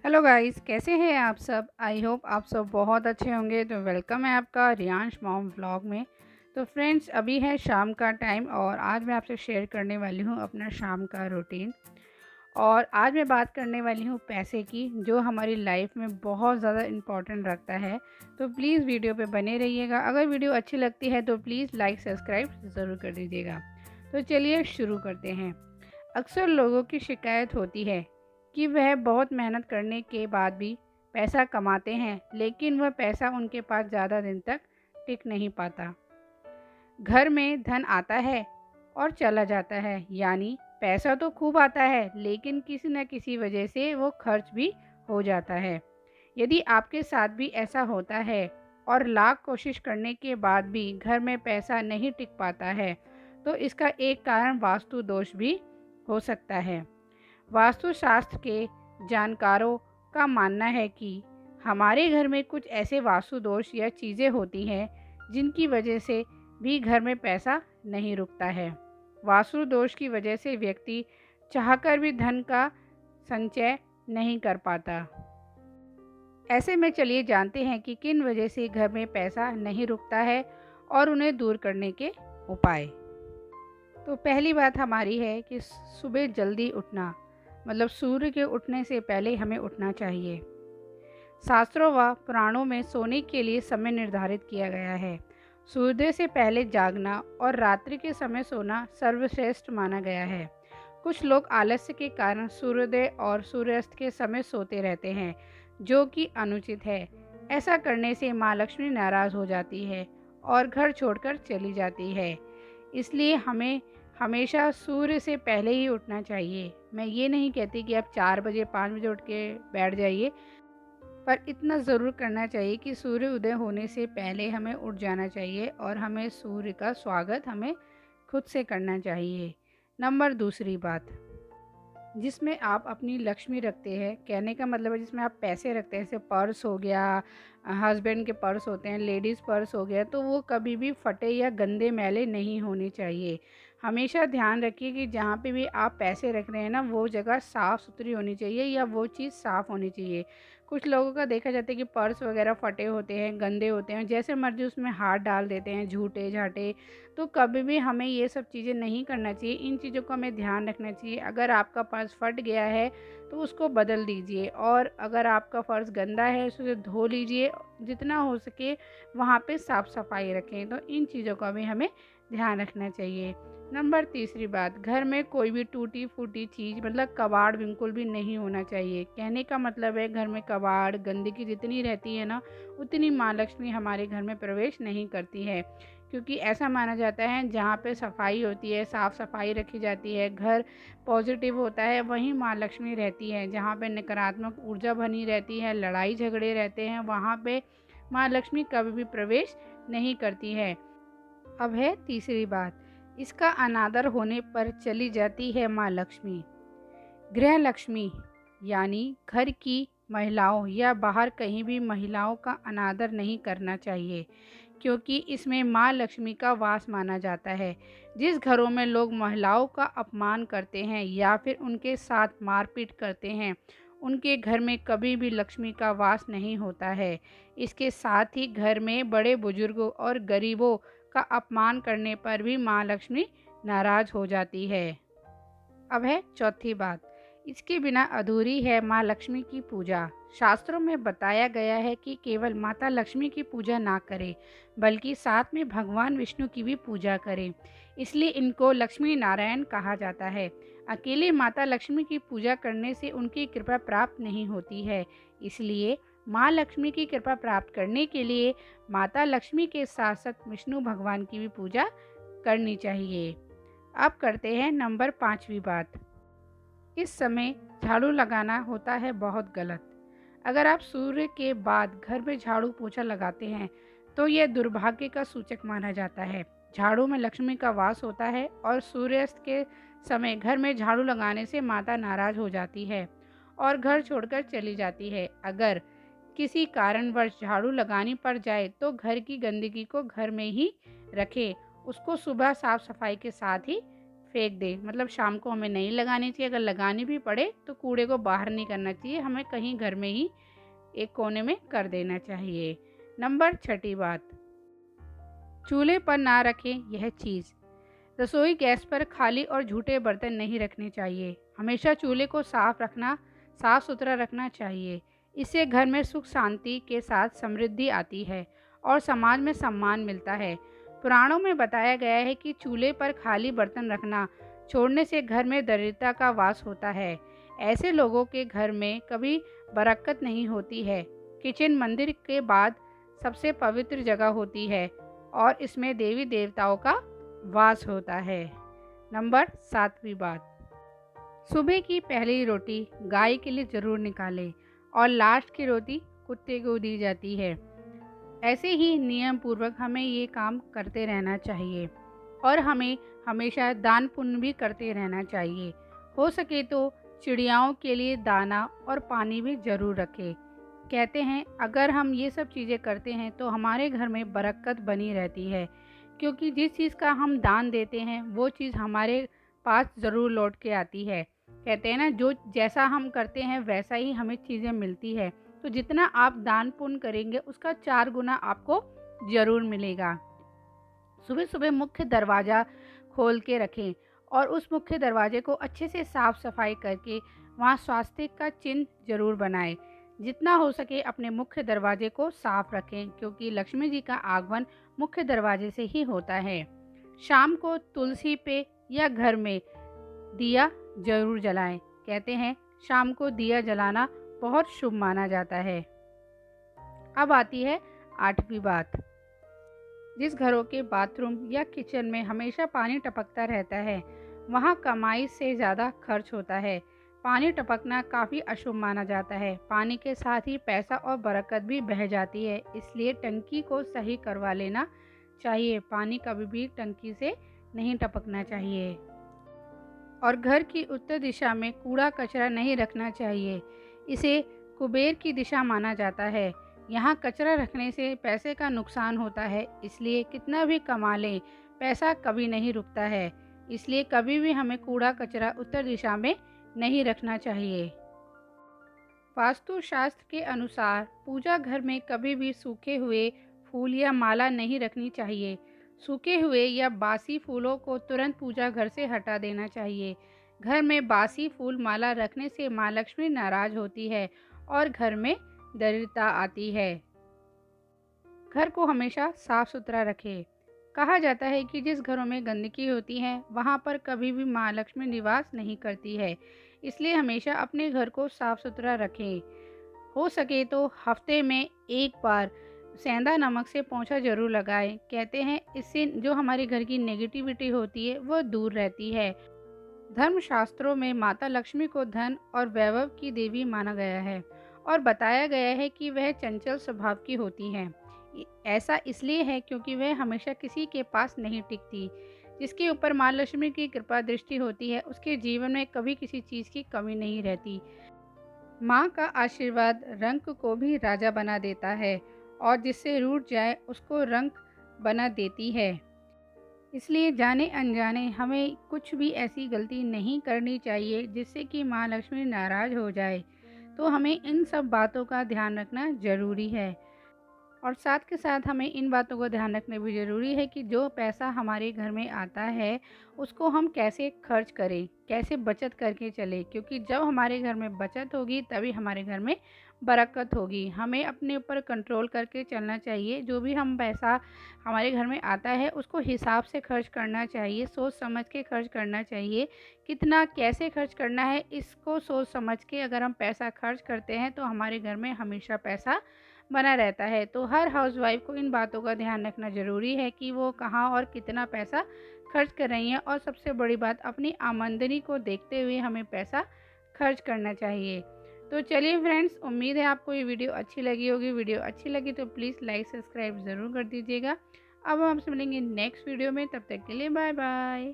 Hello guys, कैसे हैं आप सब। आई होप आप सब बहुत अच्छे होंगे। तो वेलकम है आपका रियांश मॉम व्लॉग में। तो फ्रेंड्स, अभी है शाम का टाइम और आज मैं आपसे शेयर करने वाली हूँ अपना शाम का रूटीन। और आज मैं बात करने वाली हूँ पैसे की, जो हमारी लाइफ में बहुत ज़्यादा इम्पोर्टेंट रखता है। तो प्लीज़ वीडियो पे बने रहिएगा। अगर वीडियो अच्छी लगती है तो प्लीज़ लाइक सब्सक्राइब ज़रूर कर दीजिएगा। तो चलिए शुरू करते हैं। अक्सर लोगों की शिकायत होती है कि वह बहुत मेहनत करने के बाद भी पैसा कमाते हैं, लेकिन वह पैसा उनके पास ज़्यादा दिन तक टिक नहीं पाता। घर में धन आता है और चला जाता है, यानी पैसा तो खूब आता है लेकिन किसी न किसी वजह से वो खर्च भी हो जाता है। यदि आपके साथ भी ऐसा होता है और लाख कोशिश करने के बाद भी घर में पैसा नहीं टिक पाता है, तो इसका एक कारण वास्तु दोष भी हो सकता है। वास्तुशास्त्र के जानकारों का मानना है कि हमारे घर में कुछ ऐसे वास्तु दोष या चीज़ें होती हैं जिनकी वजह से भी घर में पैसा नहीं रुकता है। वास्तु दोष की वजह से व्यक्ति चाहकर भी धन का संचय नहीं कर पाता। ऐसे में चलिए जानते हैं कि किन वजह से घर में पैसा नहीं रुकता है और उन्हें दूर करने के उपाय। तो पहली बात हमारी है कि सुबह जल्दी उठना, मतलब सूर्य के उठने से पहले हमें उठना चाहिए। शास्त्रों व पुराणों में सोने के लिए समय निर्धारित किया गया है। सूर्योदय से पहले जागना और रात्रि के समय सोना सर्वश्रेष्ठ माना गया है। कुछ लोग आलस्य के कारण सूर्योदय और सूर्यास्त के समय सोते रहते हैं, जो कि अनुचित है। ऐसा करने से माँ लक्ष्मी नाराज हो जाती है और घर छोड़कर चली जाती है। इसलिए हमें हमेशा सूर्य से पहले ही उठना चाहिए। मैं ये नहीं कहती कि आप 4 बजे 5 बजे उठ के बैठ जाइए, पर इतना ज़रूर करना चाहिए कि सूर्य उदय होने से पहले हमें उठ जाना चाहिए और हमें सूर्य का स्वागत हमें खुद से करना चाहिए। नंबर दूसरी बात, जिसमें आप अपनी लक्ष्मी रखते हैं, कहने का मतलब है जिसमें आप पैसे रखते हैं, जैसे पर्स हो गया, हस्बैंड के पर्स होते हैं, लेडीज़ पर्स हो गया, तो वो कभी भी फटे या गंदे मैले नहीं होने चाहिए। हमेशा ध्यान रखिए कि जहाँ पे भी आप पैसे रख रहे हैं ना, वो जगह साफ़ सुथरी होनी चाहिए या वो चीज़ साफ़ होनी चाहिए। कुछ लोगों का देखा जाता है कि पर्स वगैरह फटे होते हैं, गंदे होते हैं, जैसे मर्जी उसमें हाथ डाल देते हैं, झूठे झाटे। तो कभी भी हमें ये सब चीज़ें नहीं करना चाहिए। इन चीज़ों का हमें ध्यान रखना चाहिए। अगर आपका पर्स फट गया है तो उसको बदल दीजिए, और अगर आपका पर्स गंदा है उसे धो लीजिए। जितना हो सके वहाँ पे साफ़ सफाई रखें। तो इन चीज़ों का भी हमें ध्यान रखना चाहिए। नंबर तीसरी बात, घर में कोई भी टूटी फूटी चीज़, मतलब कबाड़ बिल्कुल भी नहीं होना चाहिए। कहने का मतलब है घर में कबाड़ गंदगी जितनी रहती है ना, उतनी माँ लक्ष्मी हमारे घर में प्रवेश नहीं करती है। क्योंकि ऐसा माना जाता है जहाँ पे सफाई होती है, साफ़ सफाई रखी जाती है, घर पॉजिटिव होता है, वहीं माँ लक्ष्मी रहती है। जहाँ पे नकारात्मक ऊर्जा बनी रहती है, लड़ाई झगड़े रहते हैं, वहाँ पे माँ लक्ष्मी कभी भी प्रवेश नहीं करती है। अब है तीसरी बात, इसका अनादर होने पर चली जाती है माँ लक्ष्मी। गृह लक्ष्मी यानी घर की महिलाओं या बाहर कहीं भी महिलाओं का अनादर नहीं करना चाहिए, क्योंकि इसमें माँ लक्ष्मी का वास माना जाता है। जिस घरों में लोग महिलाओं का अपमान करते हैं या फिर उनके साथ मारपीट करते हैं, उनके घर में कभी भी लक्ष्मी का वास नहीं होता है। इसके साथ ही घर में बड़े बुजुर्गों और गरीबों का अपमान करने पर भी माँ लक्ष्मी नाराज हो जाती है। अब है चौथी बात, इसके बिना अधूरी है माँ लक्ष्मी की पूजा। शास्त्रों में बताया गया है कि केवल माता लक्ष्मी की पूजा ना करें, बल्कि साथ में भगवान विष्णु की भी पूजा करें। इसलिए इनको लक्ष्मी नारायण कहा जाता है। अकेले माता लक्ष्मी की पूजा करने से उनकी कृपा प्राप्त नहीं होती है। इसलिए माँ लक्ष्मी की कृपा प्राप्त करने के लिए माता लक्ष्मी के साथ साथ विष्णु भगवान की भी पूजा करनी चाहिए। अब करते हैं नंबर पाँचवी बात, इस समय झाड़ू लगाना होता है बहुत गलत। अगर आप सूर्य के बाद घर में झाड़ू पोछा लगाते हैं तो यह दुर्भाग्य का सूचक माना जाता है। झाड़ू में लक्ष्मी का वास होता है और सूर्यास्त के समय घर में झाड़ू लगाने से माता नाराज हो जाती है और घर छोड़कर चली जाती है। अगर किसी कारणवश झाड़ू लगानी पड़ जाए तो घर की गंदगी को घर में ही रखें, उसको सुबह साफ सफाई के साथ ही फेंक दें, मतलब शाम को हमें नहीं लगानी चाहिए। अगर लगानी भी पड़े तो कूड़े को बाहर नहीं करना चाहिए, हमें कहीं घर में ही एक कोने में कर देना चाहिए। नंबर 6 बात, चूल्हे पर ना रखें यह चीज़। रसोई गैस पर खाली और झूठे बर्तन नहीं रखने चाहिए। हमेशा चूल्हे को साफ सुथरा रखना चाहिए। इससे घर में सुख शांति के साथ समृद्धि आती है और समाज में सम्मान मिलता है। पुराणों में बताया गया है कि चूल्हे पर खाली बर्तन रखना छोड़ने से घर में दरिद्रता का वास होता है। ऐसे लोगों के घर में कभी बरकत नहीं होती है। किचन मंदिर के बाद सबसे पवित्र जगह होती है और इसमें देवी देवताओं का वास होता है। नंबर 7 बात, सुबह की पहली रोटी गाय के लिए ज़रूर निकालें और लास्ट की रोटी कुत्ते को दी जाती है। ऐसे ही नियम पूर्वक हमें ये काम करते रहना चाहिए और हमें हमेशा दान पुण्य भी करते रहना चाहिए। हो सके तो चिड़ियाओं के लिए दाना और पानी भी ज़रूर रखें। कहते हैं अगर हम ये सब चीज़ें करते हैं तो हमारे घर में बरकत बनी रहती है, क्योंकि जिस चीज़ का हम दान देते हैं वो चीज़ हमारे पास ज़रूर लौट के आती है। कहते हैं ना, जो जैसा हम करते हैं वैसा ही हमें चीज़ें मिलती है। तो जितना आप दान पुण्य करेंगे उसका 4 गुना आपको ज़रूर मिलेगा। सुबह सुबह मुख्य दरवाज़ा खोल के रखें और उस मुख्य दरवाजे को अच्छे से साफ सफाई करके वहाँ स्वास्तिक का चिन्ह जरूर बनाएं। जितना हो सके अपने मुख्य दरवाजे को साफ रखें, क्योंकि लक्ष्मी जी का आगमन मुख्य दरवाजे से ही होता है। शाम को तुलसी पे या घर में दिया जरूर जलाएं। कहते हैं शाम को दिया जलाना बहुत शुभ माना जाता है। अब आती है 8वीं बात, जिस घरों के बाथरूम या किचन में हमेशा पानी टपकता रहता है वहाँ कमाई से ज़्यादा खर्च होता है। पानी टपकना काफ़ी अशुभ माना जाता है। पानी के साथ ही पैसा और बरकत भी बह जाती है, इसलिए टंकी को सही करवा लेना चाहिए। पानी कभी भी टंकी से नहीं टपकना चाहिए। और घर की उत्तर दिशा में कूड़ा कचरा नहीं रखना चाहिए, इसे कुबेर की दिशा माना जाता है। यहाँ कचरा रखने से पैसे का नुकसान होता है, इसलिए कितना भी कमा लें पैसा कभी नहीं रुकता है। इसलिए कभी भी हमें कूड़ा कचरा उत्तर दिशा में नहीं रखना चाहिए। वास्तु शास्त्र के अनुसार पूजा घर में कभी भी सूखे हुए फूल या माला नहीं रखनी चाहिए। सूखे हुए या बासी फूलों को तुरंत पूजा घर से हटा देना चाहिए। घर में बासी फूल माला रखने से माँ लक्ष्मी नाराज होती है और घर में दरिद्रता आती है। घर को हमेशा साफ सुथरा रखें। कहा जाता है कि जिस घरों में गंदगी होती है वहाँ पर कभी भी माँ लक्ष्मी निवास नहीं करती है, इसलिए हमेशा अपने घर को साफ सुथरा रखें। हो सके तो हफ्ते में एक बार सेंधा नमक से पोंछा जरूर लगाएं। कहते हैं इससे जो हमारे घर की नेगेटिविटी होती है वो दूर रहती है। धर्मशास्त्रों में माता लक्ष्मी को धन और वैभव की देवी माना गया है और बताया गया है कि वह चंचल स्वभाव की होती हैं। ऐसा इसलिए है क्योंकि वह हमेशा किसी के पास नहीं टिकती। जिसके ऊपर माँ लक्ष्मी की कृपा दृष्टि होती है उसके जीवन में कभी किसी चीज़ की कमी नहीं रहती। माँ का आशीर्वाद रंक को भी राजा बना देता है और जिससे रूठ जाए उसको रंक बना देती है। इसलिए जाने अनजाने हमें कुछ भी ऐसी गलती नहीं करनी चाहिए जिससे कि माँ लक्ष्मी नाराज़ हो जाए। तो हमें इन सब बातों का ध्यान रखना ज़रूरी है। और साथ के साथ हमें इन बातों को ध्यान रखना भी ज़रूरी है कि जो पैसा हमारे घर में आता है उसको हम कैसे खर्च करें, कैसे बचत करके चलें, क्योंकि जब हमारे घर में बचत होगी तभी हमारे घर में बरकत होगी। हमें अपने ऊपर कंट्रोल करके चलना चाहिए। जो भी हम पैसा हमारे घर में आता है उसको हिसाब से खर्च करना चाहिए, सोच समझ के खर्च करना चाहिए। कितना कैसे खर्च करना है इसको सोच समझ के अगर हम पैसा खर्च करते हैं तो हमारे घर में हमेशा पैसा बना रहता है। तो हर हाउसवाइफ को इन बातों का ध्यान रखना ज़रूरी है कि वो कहाँ और कितना पैसा खर्च कर रही हैं, और सबसे बड़ी बात अपनी आमदनी को देखते हुए हमें पैसा खर्च करना चाहिए। तो चलिए फ्रेंड्स, उम्मीद है आपको ये वीडियो अच्छी लगी होगी। वीडियो अच्छी लगी तो प्लीज़ लाइक सब्सक्राइब ज़रूर कर दीजिएगा। अब हम आपसे मिलेंगे नेक्स्ट वीडियो में, तब तक के लिए बाय बाय।